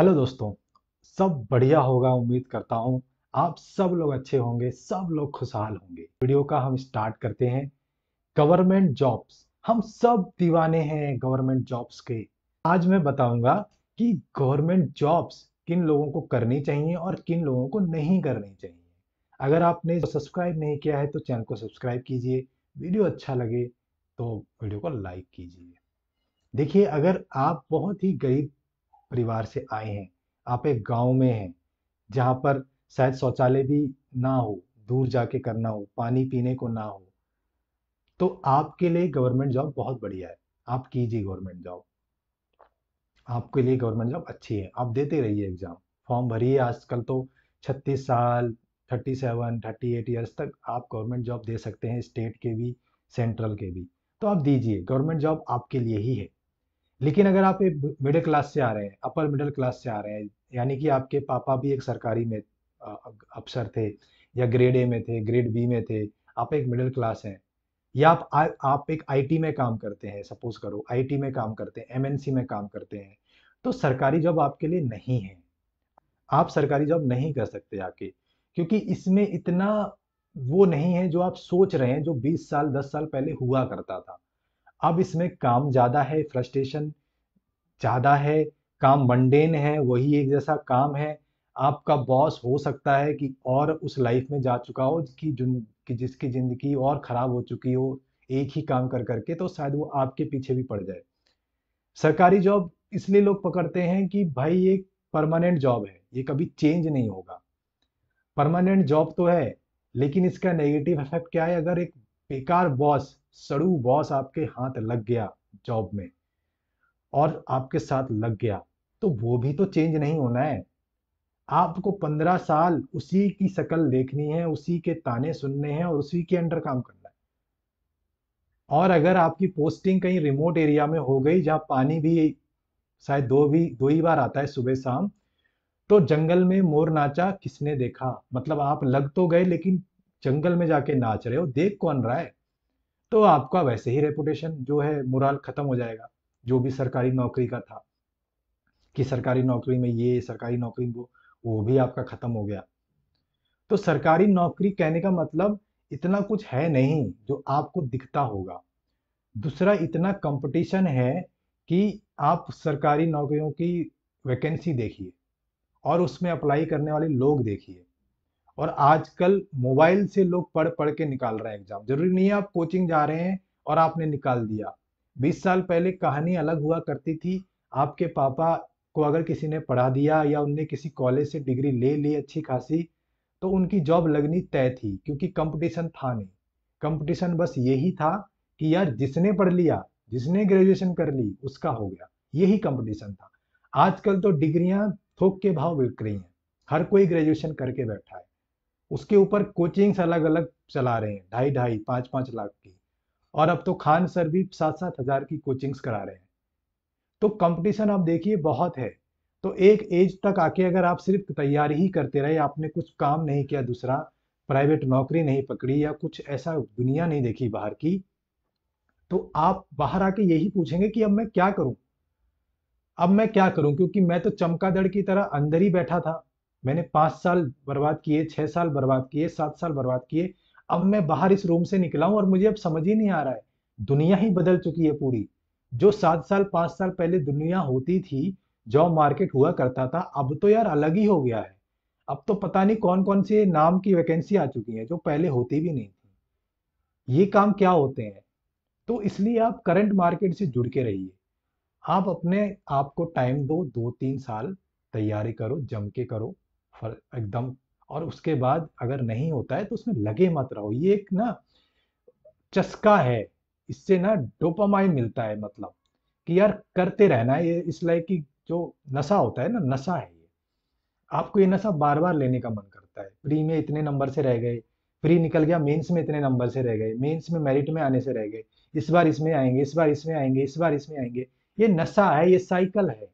Hello दोस्तों। सब बढ़िया होगा, उम्मीद करता हूँ। आप सब लोग अच्छे होंगे, सब लोग खुशहाल होंगे। वीडियो का हम स्टार्ट करते हैं। गवर्नमेंट जॉब्स, हम सब दीवाने हैं गवर्नमेंट जॉब्स के। आज मैं बताऊंगा कि गवर्नमेंट जॉब्स किन लोगों को करनी चाहिए और किन लोगों को नहीं करनी चाहिए। अगर आपने सब्सक्राइब नहीं किया है तो चैनल को सब्सक्राइब कीजिए। वीडियो अच्छा लगे तो वीडियो को लाइक कीजिए। देखिए, अगर आप बहुत ही गरीब परिवार से आए हैं, आप एक गांव में हैं जहां पर शायद शौचालय भी ना हो, दूर जाके करना हो, पानी पीने को ना हो, तो आपके लिए गवर्नमेंट जॉब बहुत बढ़िया है। आप कीजिए गवर्नमेंट जॉब। आपके लिए गवर्नमेंट जॉब अच्छी है, आप देते रहिए एग्जाम, फॉर्म भरिए। आजकल तो 36 साल, 37 38 ईयर्स तक आप गवर्नमेंट जॉब दे सकते हैं, स्टेट के भी, सेंट्रल के भी। तो आप दीजिए, गवर्नमेंट जॉब आपके लिए ही है। लेकिन अगर आप एक मिडिल क्लास से आ रहे हैं, अपर मिडिल क्लास से आ रहे हैं, यानी कि आपके पापा भी एक सरकारी में अफसर थे, या ग्रेड ए में थे, ग्रेड बी में थे, आप एक मिडिल क्लास हैं, या आप एक आईटी में काम करते हैं, सपोज करो आईटी में काम करते हैं, एमएनसी में काम करते हैं, तो सरकारी जॉब आपके लिए नहीं है। आप सरकारी जॉब नहीं कर सकते आके, क्योंकि इसमें इतना वो नहीं है जो आप सोच रहे हैं, जो 20 साल 10 साल पहले हुआ करता था। अब इसमें काम ज्यादा है, फ्रस्ट्रेशन ज़्यादा है, काम मंडेन है, वही एक जैसा काम है। आपका बॉस हो सकता है कि और उस लाइफ में जा चुका हो कि जिसकी ज़िंदगी और ख़राब हो चुकी हो, एक ही काम कर करके, तो शायद वो आपके पीछे भी पड़ जाए। सरकारी जॉब इसलिए लोग पकड़ते हैं कि भाई ये परमानेंट जॉब है, ये कभी चेंज नहीं होगा। परमानेंट जॉब तो है, लेकिन इसका नेगेटिव इफेक्ट क्या है? अगर एक बेकार बॉस, सड़ू बॉस आपके हाथ लग गया जॉब में, और आपके साथ लग गया, तो वो भी तो चेंज नहीं होना है। आपको 15 साल उसी की शक्ल देखनी है, उसी के ताने सुनने हैं और उसी के अंडर काम करना है। और अगर आपकी पोस्टिंग कहीं रिमोट एरिया में हो गई, जहाँ पानी भी शायद दो ही बार आता है, सुबह शाम, तो जंगल में मोर नाचा किसने देखा, मतलब आप लग तो गए, लेकिन जंगल में जाके नाच रहे हो, देख कौन रहा है? तो आपका वैसे ही रेपुटेशन जो है, मोराल खत्म हो जाएगा, जो भी सरकारी नौकरी का था, कि सरकारी नौकरी में ये, सरकारी नौकरी में वो भी आपका खत्म हो गया। तो सरकारी नौकरी कहने का मतलब इतना कुछ है नहीं जो आपको दिखता होगा। दूसरा, इतना कंपटीशन है कि आप सरकारी नौकरियों की वैकेंसी देखिए और उसमें अप्लाई करने वाले लोग देखिए। और आजकल मोबाइल से लोग पढ़ पढ़ के निकाल रहे हैं एग्जाम। जरूरी नहीं है आप कोचिंग जा रहे हैं और आपने निकाल दिया। 20 साल पहले कहानी अलग हुआ करती थी। आपके पापा को अगर किसी ने पढ़ा दिया, या उनने किसी कॉलेज से डिग्री ले ली अच्छी खासी, तो उनकी जॉब लगनी तय थी, क्योंकि कंपटीशन था नहीं। कंपटीशन बस यही था कि यार जिसने पढ़ लिया, जिसने ग्रेजुएशन कर ली, उसका हो गया। यही कंपटीशन था। आजकल तो डिग्रियां थोक के भाव बिक रही हैं। हर कोई ग्रेजुएशन करके बैठा है, उसके ऊपर कोचिंग्स अलग अलग चला रहे हैं, 2.5 2.5 5 5 लाख की। और अब तो खान सर भी 7 7 हज़ार की कोचिंग्स करा रहे हैं। तो कंपटीशन आप देखिए बहुत है। तो एक एज तक आके अगर आप सिर्फ तैयारी ही करते रहे, आपने कुछ काम नहीं किया दूसरा, प्राइवेट नौकरी नहीं पकड़ी, या कुछ ऐसा दुनिया नहीं देखी बाहर की, तो आप बाहर आके यही पूछेंगे कि अब मैं क्या करूं, अब मैं क्या करूं, क्योंकि मैं तो चमगादड़ की तरह अंदर ही बैठा था। मैंने 5 साल बर्बाद किए, 6 साल बर्बाद किए, 7 साल बर्बाद किए। अब मैं बाहर इस रूम से निकला हूं और मुझे अब समझ ही नहीं आ रहा है। दुनिया ही बदल चुकी है पूरी। जो 7 साल 5 साल पहले दुनिया होती थी, जॉब मार्केट हुआ करता था, अब तो यार अलग ही हो गया है। अब तो पता नहीं कौन कौन से नाम की वैकेंसी आ चुकी है जो पहले होती भी नहीं थी। ये काम क्या होते हैं? तो इसलिए आप करंट मार्केट से जुड़ के रहिए। आप अपने आप को टाइम दो, 2 3 साल तैयारी करो, जम के करो, एकदम। और उसके बाद अगर नहीं होता है तो उसमें लगे मत रहो। ये एक ना चस्का है, इससे ना डोपामाइन मिलता है, मतलब कि यार करते रहना है। ये इस लाइक की जो नशा होता है ना, नशा है ये। आपको ये नशा बार बार लेने का मन करता है। प्री में इतने नंबर से रह गए, प्री निकल गया, मेंस में इतने नंबर से रह गए, मेंस में मेरिट में आने से रह गए, इस बार इसमें आएंगे, इस बार इसमें आएंगे, इस बार इसमें आएंगे। ये नशा है, ये साइकिल है।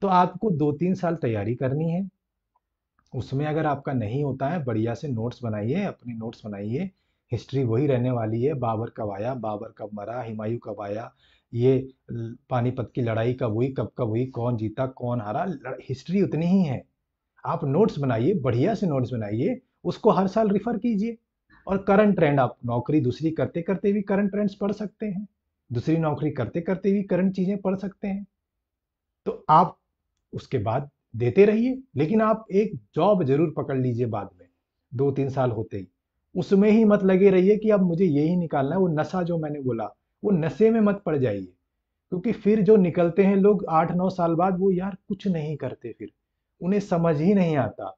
तो आपको 2 3 साल तैयारी करनी है। उसमें अगर आपका नहीं होता है, बढ़िया से नोट्स बनाइए, अपने नोट्स बनाइए। हिस्ट्री वही रहने वाली है, बाबर कब आया, बाबर कब मरा, हुमायूं कब आया, ये पानीपत की लड़ाई कब हुई, कौन जीता कौन हारा, हिस्ट्री उतनी ही है। आप नोट्स बनाइए, बढ़िया से नोट्स बनाइए, उसको हर साल रिफर कीजिए। और करंट ट्रेंड, आप नौकरी दूसरी करते करते भी करंट ट्रेंड्स पढ़ सकते हैं, दूसरी नौकरी करते करते भी करंट चीजें पढ़ सकते हैं। तो आप उसके बाद देते रहिए, लेकिन आप एक जॉब जरूर पकड़ लीजिए बाद में, 2-3 साल होते ही। उसमें ही मत लगे रहिए कि अब मुझे यही निकालना है, वो नशा जो मैंने बोला, वो नशे में मत पड़ जाइए। क्योंकि फिर जो निकलते हैं लोग 8-9 साल बाद, वो यार कुछ नहीं करते, फिर उन्हें समझ ही नहीं आता।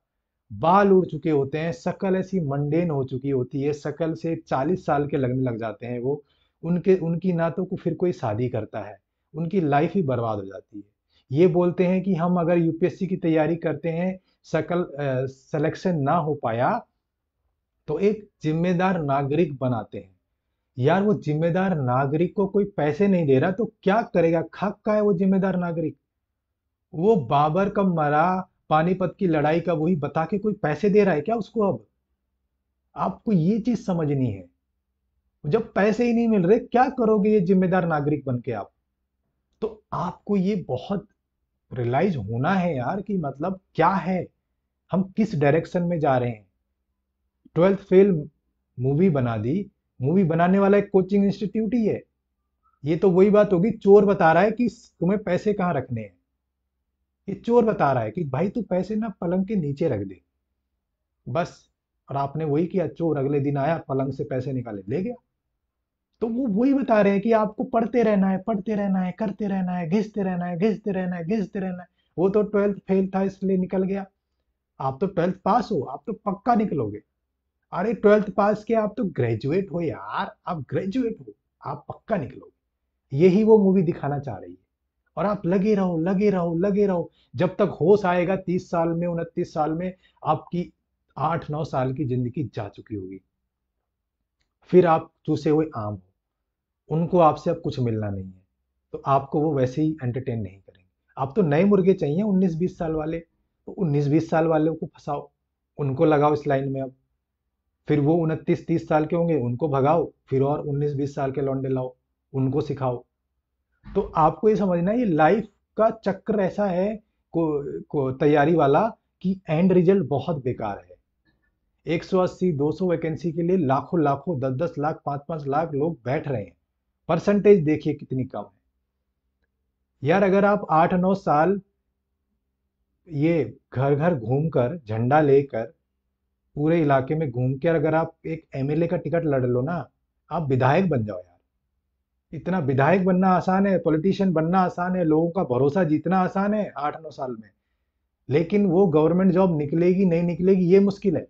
बाल उड़ चुके होते हैं, शक्ल ऐसी मंडेन हो चुकी होती है, शक्ल से 40 साल के लगने लग जाते हैं वो। उनके उनकी ना तो फिर कोई शादी करता है, उनकी लाइफ ही बर्बाद हो जाती है। ये बोलते हैं कि हम अगर यूपीएससी की तैयारी करते हैं, शक्ल सिलेक्शन ना हो पाया, तो एक जिम्मेदार नागरिक बनाते हैं। यार वो जिम्मेदार नागरिक को कोई पैसे नहीं दे रहा, तो क्या करेगा, खाक का है वो जिम्मेदार नागरिक। वो बाबर कब मरा, पानीपत की लड़ाई कब हुई, बता के कोई पैसे दे रहा है क्या उसको अब? आपको ये चीज समझनी है। जब पैसे ही नहीं मिल रहे, क्या करोगे ये जिम्मेदार नागरिक बन के आप? तो आपको ये बहुत रियलाइज होना है यार, कि मतलब क्या है, हम किस डायरेक्शन में जा रहे हैं। 12th फेल मूवी बना दी, मूवी बनाने वाला एक कोचिंग इंस्टीट्यूट ही है। ये तो वही बात होगी, चोर बता रहा है कि तुम्हें पैसे कहाँ रखने हैं। ये चोर बता रहा है कि भाई तू पैसे ना पलंग के नीचे रख दे, बस। और आपने वही किया, चोर अगले दिन आया, पलंग से पैसे निकाले, ले गया। तो वो वही बता रहे हैं कि आपको पढ़ते रहना है, पढ़ते रहना है, करते रहना है, घिसते रहना है, घिसते रहना है, घिसते रहना है। वो तो 12th फेल था इसलिए निकल गया। आप तो 12th पास हो, आप तो पक्का निकलोगे। अरे 12th पास किया, आप तो ग्रेजुएट हो यार, आप ग्रेजुएट हो, आप पक्का निकलोगे। यही वो मूवी दिखाना चाह रही है। और आप लगे रहो, लगे रहो, लगे रहो, जब तक होश आएगा 30 साल में, 29 साल में, आपकी 8-9 साल की जिंदगी जा चुकी होगी। फिर आप चूसे हुए आम हो, उनको आपसे अब कुछ मिलना नहीं है, तो आपको वो वैसे ही एंटरटेन नहीं करेंगे। आप तो नए मुर्गे चाहिए, 19-20 साल वाले, तो 19-20 साल वालों को फंसाओ, उनको लगाओ इस लाइन में अब। फिर वो 29-30 साल के होंगे, उनको भगाओ, फिर और 19-20 साल के लौंडे लाओ, उनको सिखाओ। तो आपको ये समझना है, ये लाइफ का चक्र ऐसा है, को तैयारी वाला, कि एंड रिजल्ट बहुत बेकार है। 180-200 वैकेंसी के लिए लाखों लाखों, 10-10 लाख, 5-5 लाख लोग बैठ रहे हैं। परसेंटेज देखिए कितनी कम है। यार अगर आप 8-9 साल ये घर घर घूमकर, झंडा लेकर, पूरे इलाके में घूम कर, अगर आप एक एमएलए का टिकट लड़ लो ना, आप विधायक बन जाओ यार। इतना विधायक बनना आसान है, पॉलिटिशियन बनना आसान है, लोगों का भरोसा जीतना आसान है 8-9 साल में। लेकिन वो गवर्नमेंट जॉब निकलेगी नहीं निकलेगी, ये मुश्किल है।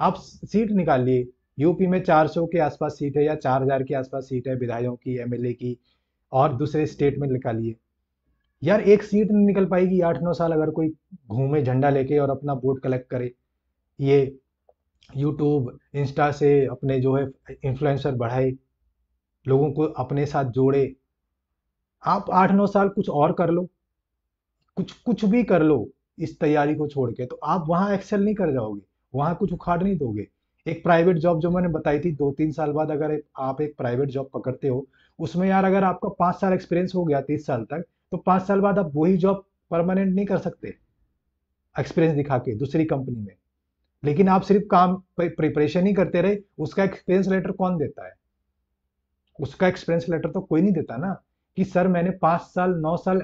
आप सीट निकालिए, यूपी में 400 के आसपास सीट है, या 4000 के आसपास सीट है विधायकों की, एमएलए की। और दूसरे स्टेट में निकालिए, यार एक सीट नहीं निकल पाएगी 8-9 साल, अगर कोई घूमे झंडा लेके और अपना वोट कलेक्ट करे, ये यूट्यूब इंस्टा से अपने जो है इन्फ्लुएंसर बढ़ाए, लोगों को अपने साथ जोड़े। आप 8-9 साल कुछ और कर लो, कुछ कुछ भी कर लो, इस तैयारी को छोड़ के, तो आप वहां एक्सेल नहीं कर जाओगे, वहां कुछ उखाड़ नहीं दोगे। एक प्राइवेट जॉब जो मैंने बताई थी, 2-3 साल बाद अगर आप एक प्राइवेट जॉब पकड़ते हो, उसमें यार अगर आपका 5 साल एक्सपीरियंस हो गया 30 साल तक, तो 5 साल बाद आप वही जॉब परमानेंट नहीं कर सकते एक्सपीरियंस दिखा के दूसरी कंपनी में। लेकिन आप सिर्फ काम प्रिपरेशन ही करते रहे, उसका एक्सपीरियंस लेटर कौन देता है? उसका एक्सपीरियंस लेटर तो कोई नहीं देता ना, कि सर मैंने 5 साल 9 साल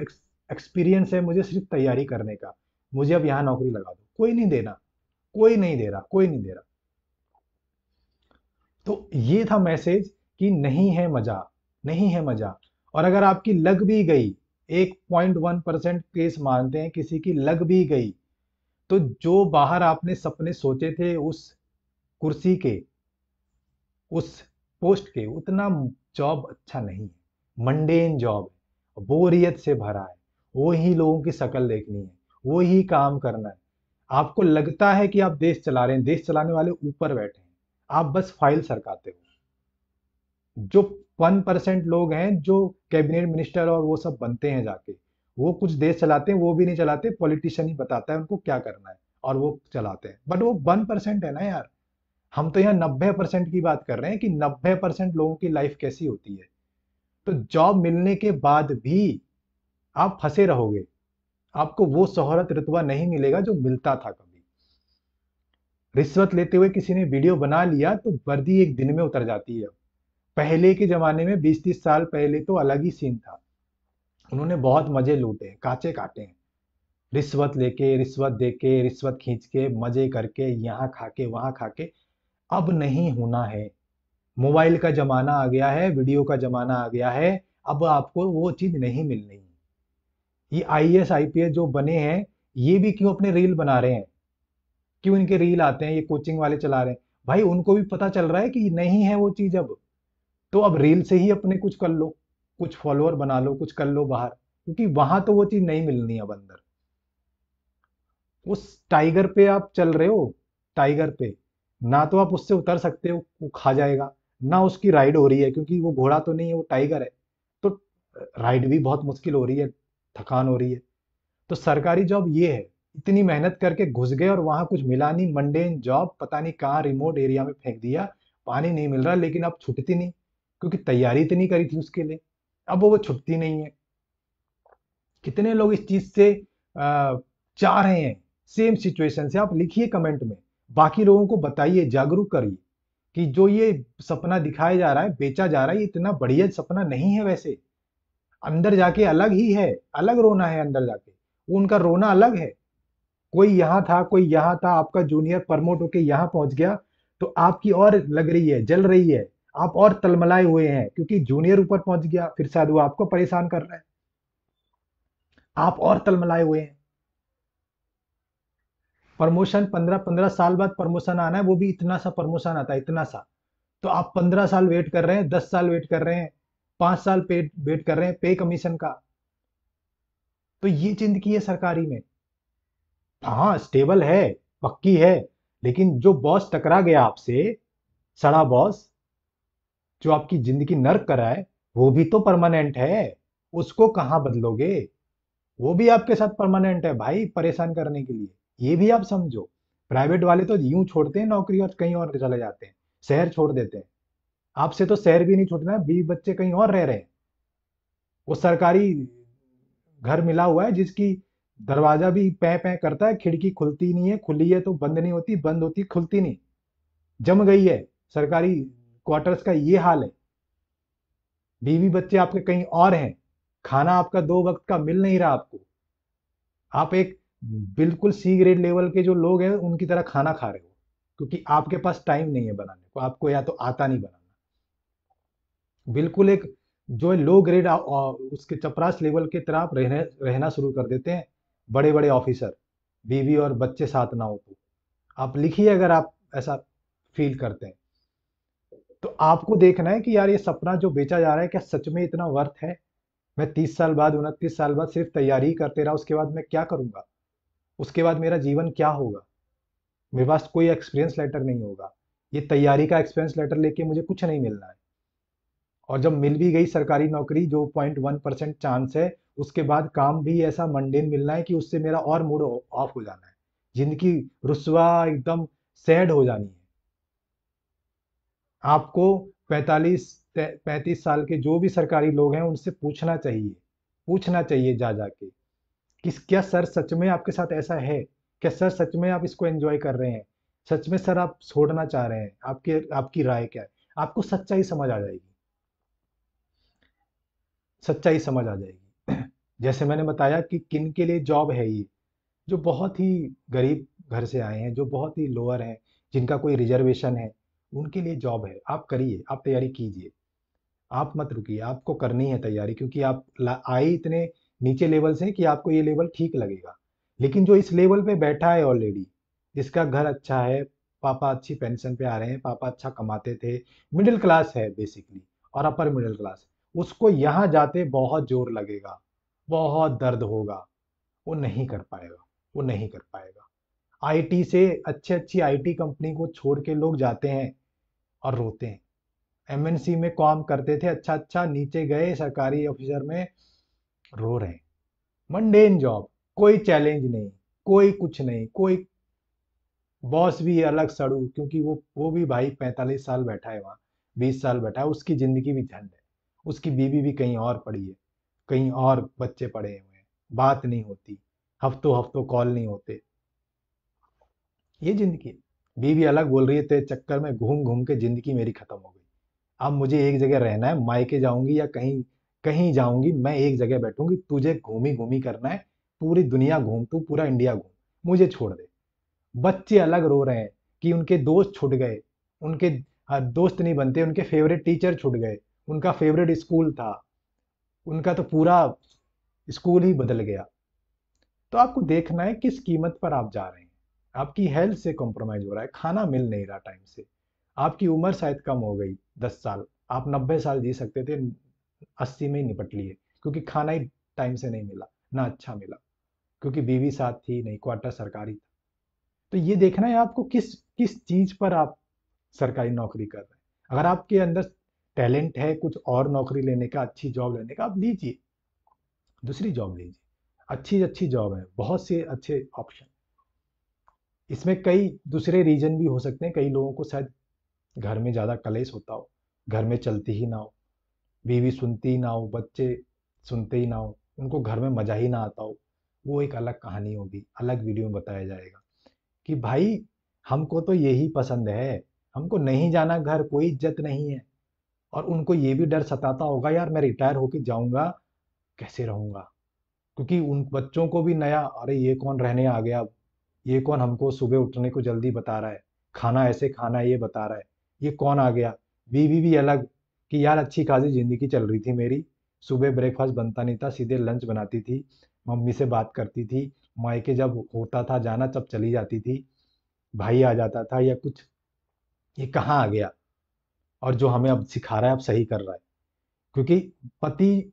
एक्सपीरियंस है मुझे सिर्फ तैयारी करने का, मुझे अब यहाँ नौकरी लगा दो। कोई नहीं देना, कोई नहीं दे रहा, कोई नहीं दे रहा। तो ये था मैसेज, कि नहीं है मजा, नहीं है मजा। और अगर आपकी लग भी गई, 1.1% केस मानते हैं किसी की लग भी गई, तो जो बाहर आपने सपने सोचे थे उस कुर्सी के, उस पोस्ट के, उतना जॉब अच्छा नहीं है। मंडेन जॉब है, बोरियत से भरा है, वो ही लोगों की शक्ल देखनी है, वो ही काम करना है। आपको लगता है कि आप देश चला रहे हैं, देश चलाने वाले ऊपर बैठे हैं, आप बस फाइल सरकाते हो। जो 1% लोग हैं जो कैबिनेट मिनिस्टर और वो सब बनते हैं जाके, वो कुछ देश चलाते हैं, वो भी नहीं चलाते, पॉलिटिशियन ही बताता है उनको क्या करना है, और वो चलाते हैं। बट वो 1% है ना यार। हम तो यहाँ 90% की बात कर रहे हैं, कि 90% लोगों की लाइफ कैसी होती है। तो जॉब मिलने के बाद भी आप फंसे रहोगे, आपको वो शोहरत रुतबा नहीं मिलेगा जो मिलता था कभी। रिश्वत लेते हुए किसी ने वीडियो बना लिया तो वर्दी एक दिन में उतर जाती है। पहले के जमाने में 20-30 साल पहले तो अलग ही सीन था। उन्होंने बहुत मजे लूटे हैं, कांचे काटे हैं। रिश्वत लेके, रिश्वत देके, रिश्वत खींच के, मजे करके, यहाँ खा के वहां खा के। अब नहीं होना है। मोबाइल का जमाना आ गया है, वीडियो का जमाना आ गया है। अब आपको वो चीज नहीं मिलनी। ये आईएएस आईपीएस जो बने हैं, ये भी क्यों अपने रील बना रहे हैं? क्यों इनके रील आते हैं? ये कोचिंग वाले चला रहे हैं। भाई उनको भी पता चल रहा है कि नहीं है वो चीज अब। तो अब रील से ही अपने कुछ कर लो, कुछ फॉलोअर बना लो, कुछ कर लो बाहर, क्योंकि वहां तो वो चीज नहीं मिलनी अब अंदर। उस टाइगर पे आप चल रहे हो, टाइगर पे। ना तो आप उससे उतर सकते हो, वो खा जाएगा। ना उसकी राइड हो रही है, क्योंकि वो घोड़ा तो नहीं है, वो टाइगर है। तो राइड भी बहुत मुश्किल हो रही है, थकान हो रही है। तो सरकारी जॉब ये है, इतनी मेहनत करके घुस गए और वहां कुछ मिला नहीं, मंडेन जॉब, पता नहीं कहाँ रिमोट एरिया में फेंक दिया। पानी नहीं मिल रहा, लेकिन अब छुटती नहीं, क्योंकि तैयारी इतनी करी थी उसके लिए। अब वो छुटती नहीं है। कितने लोग इस चीज से चाह रहे हैं, सेम सिचुएशन से? आप लिखिए कमेंट में, बाकी लोगों को बताइए, जागरूक करिए कि जो ये सपना दिखाया जा रहा है, बेचा जा रहा है, ये इतना बढ़िया सपना नहीं है वैसे। अंदर जाके अलग ही है, अलग रोना है अंदर जाके। वो उनका रोना अलग है। कोई यहाँ था, कोई यहाँ था, आपका जूनियर प्रमोट होके यहाँ पहुंच गया, तो आपकी और लग रही है, जल रही है। आप और तलमलाए हुए हैं, क्योंकि जूनियर ऊपर पहुंच गया, फिर शायद वो आपको परेशान कर रहा है। आप और तलमलाए हुए हैं। प्रमोशन 15-15 साल बाद प्रमोशन आना है, वो भी इतना सा प्रमोशन आता है, इतना सा। तो आप 15 साल वेट कर रहे हैं, 10 साल वेट कर रहे हैं, 5 साल पे वेट कर रहे हैं पे कमीशन का। तो ये जिंदगी है सरकारी में। हाँ स्टेबल है, पक्की है। लेकिन जो बॉस टकरा गया आपसे, सड़ा बॉस, जो आपकी जिंदगी नर्क कराए, वो भी तो परमानेंट है। उसको कहाँ बदलोगे? वो भी आपके साथ परमानेंट है भाई, परेशान करने के लिए। ये भी आप समझो। प्राइवेट वाले तो यूं छोड़ते हैं नौकरी और कहीं और चले जाते हैं, शहर छोड़ देते हैं। आपसे तो शहर भी नहीं छूटना है, 20 बच्चे कहीं और रह रहे हैं। वो सरकारी घर मिला हुआ है, जिसकी दरवाजा भी पै पै करता है, खिड़की खुलती नहीं है, खुली है तो बंद नहीं होती, बंद होती खुलती नहीं। जम गई है सरकारी क्वार्टर्स का ये हाल है। बीवी बच्चे आपके कहीं और हैं, खाना आपका 2 वक्त का मिल नहीं रहा आपको। आप एक बिल्कुल सी ग्रेड लेवल के जो लोग हैं उनकी तरह खाना खा रहे हो, क्योंकि आपके पास टाइम नहीं है बनाने को, आपको या तो आता नहीं बनाना। बिल्कुल एक जो है लो ग्रेड उसके चपरास लेवल की तरह आप रहना शुरू कर देते हैं। बड़े बड़े ऑफिसर, बीवी और बच्चे साथ ना हो तो। आप लिखिए अगर आप ऐसा फील करते हैं। तो आपको देखना है कि यार ये सपना जो बेचा जा रहा है, क्या सच में इतना वर्थ है? मैं 30 साल बाद, 29 साल बाद सिर्फ तैयारी ही करते रहा, उसके बाद मैं क्या करूंगा? उसके बाद मेरा जीवन क्या होगा? मेरे पास कोई एक्सपीरियंस लेटर नहीं होगा। ये तैयारी का एक्सपीरियंस लेटर लेके मुझे कुछ नहीं मिलना है। और जब मिल भी गई सरकारी नौकरी, जो 0.1% चांस है, उसके बाद काम भी ऐसा मंडेन मिलना है कि उससे मेरा और मूड ऑफ हो जाना है। जिंदगी रुस्वा, एकदम सैड हो जानी है। आपको 35 साल के जो भी सरकारी लोग हैं उनसे पूछना चाहिए, पूछना चाहिए जा जाके कि क्या सर सच में आपके साथ ऐसा है? क्या सर सच में आप इसको एंजॉय कर रहे हैं? सच में सर आप छोड़ना चाह रहे हैं? आपके आपकी राय क्या है? आपको सच्चाई समझ आ जाएगी, सच्चाई समझ आ जाएगी। जैसे मैंने बताया कि किन के लिए जॉब है ये, जो बहुत ही गरीब घर से आए हैं, जो बहुत ही लोअर हैं, जिनका कोई रिजर्वेशन है, उनके लिए जॉब है। आप करिए, आप तैयारी कीजिए। आप मत रुकिए, आपको करनी है तैयारी, क्योंकि आप आए इतने नीचे लेवल से कि आपको ये लेवल ठीक लगेगा। लेकिन जो इस लेवल पे बैठा है ऑलरेडी, जिसका घर अच्छा है, पापा अच्छी पेंशन पे आ रहे हैं, पापा अच्छा कमाते थे, मिडिल क्लास है बेसिकली, और अपर मिडिल क्लास, उसको यहाँ जाते बहुत जोर लगेगा, बहुत दर्द होगा। वो नहीं कर पाएगा, वो नहीं कर पाएगा। आईटी से, अच्छी अच्छी आईटी कंपनी को छोड़ के लोग जाते हैं और रोते हैं। एमएनसी में काम करते थे, अच्छा अच्छा, नीचे गए सरकारी ऑफिसर में, रो रहे हैं। मंडेन जॉब, कोई चैलेंज नहीं, कोई कुछ नहीं, कोई बॉस भी अलग सड़ू, क्योंकि वो भी भाई 45 साल बैठा है वहां, 20 साल बैठा है, उसकी जिंदगी भी झंड है। उसकी बीवी भी कहीं और पड़ी है, कहीं और बच्चे पड़े हुए हैं, बात नहीं होती, हफ्तों हफ्तों कॉल नहीं होते। ये जिंदगी है। बीवी अलग बोल रही है, तेरे चक्कर में घूम घूम के जिंदगी मेरी खत्म हो गई। अब मुझे एक जगह रहना है, मायके जाऊंगी या कहीं कहीं जाऊंगी, मैं एक जगह बैठूंगी, तुझे घूमी घूमी करना है, पूरी दुनिया घूम, तू पूरा इंडिया घूम, मुझे छोड़ दे। बच्चे अलग रो रहे हैं कि उनके दोस्त छूट गए, उनके दोस्त नहीं बनते, उनके फेवरेट टीचर छूट गए, उनका फेवरेट स्कूल था, उनका तो पूरा स्कूल ही बदल गया। तो आपको देखना है किस कीमत पर आप जा रहे हैं। आपकी हेल्थ से कॉम्प्रोमाइज हो रहा है, खाना मिल नहीं रहा टाइम से, आपकी उम्र शायद कम हो गई, 10 साल, आप 90 साल जी सकते थे, 80 में ही निपट लिए, क्योंकि खाना ही टाइम से नहीं मिला, ना अच्छा मिला, क्योंकि बीवी साथ थी नहीं, क्वार्टर सरकारी था। तो ये देखना है आपको किस किस चीज पर आप सरकारी नौकरी कर रहे हैं। अगर आपके अंदर टैलेंट है कुछ और नौकरी लेने का, अच्छी जॉब लेने का, आप लीजिए, दूसरी जॉब लीजिए, अच्छी अच्छी जॉब है, बहुत से अच्छे ऑप्शन। इसमें कई दूसरे रीजन भी हो सकते हैं, कई लोगों को शायद घर में ज़्यादा कलेश होता हो, घर में चलती ही ना हो, बीवी सुनती ही ना हो, बच्चे सुनते ही ना हो, उनको घर में मज़ा ही ना आता हो, वो एक अलग कहानी होगी, अलग वीडियो में बताया जाएगा कि भाई हमको तो यही पसंद है, हमको नहीं जाना घर, कोई इज्जत नहीं है। और उनको ये भी डर सताता होगा, यार मैं रिटायर होके जाऊंगा, कैसे रहूंगा, क्योंकि उन बच्चों को भी नया, अरे ये कौन रहने आ गया, ये कौन हमको सुबह उठने को जल्दी बता रहा है, खाना ऐसे खाना है ये बता रहा है, ये कौन आ गया। बीवी भी अलग कि यार अच्छी खासी जिंदगी चल रही थी मेरी, सुबह ब्रेकफास्ट बनता नहीं था, सीधे लंच बनाती थी, मम्मी से बात करती थी, मायके जब होता था जाना तब चली जाती थी, भाई आ जाता था या कुछ, ये कहाँ आ गया। और जो हमें अब सिखा रहा है अब सही कर रहा है, क्योंकि पति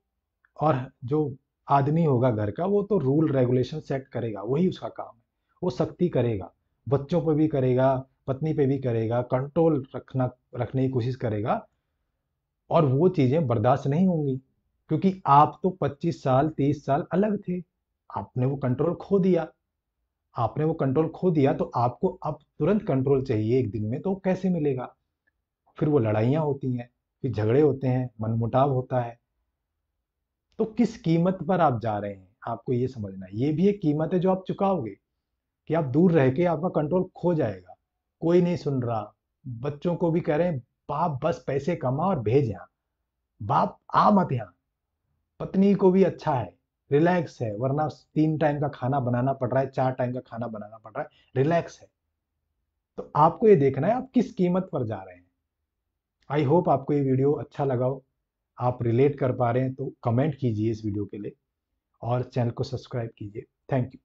और जो आदमी होगा घर का, वो तो रूल रेगुलेशन सेट करेगा, वही उसका काम है। वो सख्ती करेगा, बच्चों पे भी करेगा, पत्नी पे भी करेगा, कंट्रोल रखने की कोशिश करेगा। और वो चीजें बर्दाश्त नहीं होंगी, क्योंकि आप तो 25 साल 30 साल अलग थे, आपने वो कंट्रोल खो दिया। आपने वो कंट्रोल खो दिया तो आपको अब तुरंत कंट्रोल चाहिए एक दिन में, तो कैसे मिलेगा। फिर वो लड़ाइयाँ होती हैं, फिर झगड़े होते हैं, मनमुटाव होता है। तो किस कीमत पर आप जा रहे हैं, आपको ये समझना है। ये भी एक कीमत है जो आप चुकाओगे, कि आप दूर रह के आपका कंट्रोल खो जाएगा, कोई नहीं सुन रहा, बच्चों को भी कह रहे हैं बाप बस पैसे कमा और भेज यहाँ, बाप आ मत यहाँ। पत्नी को भी अच्छा है, रिलैक्स है, वरना 3 टाइम का खाना बनाना पड़ रहा है, 4 टाइम का खाना बनाना पड़ रहा है, रिलैक्स है। तो आपको ये देखना है आप किस कीमत पर जा रहे हैं। आई होप आपको ये वीडियो अच्छा लगा हो, आप रिलेट कर पा रहे हैं तो कमेंट कीजिए इस वीडियो के लिए, और चैनल को सब्सक्राइब कीजिए। Thank you.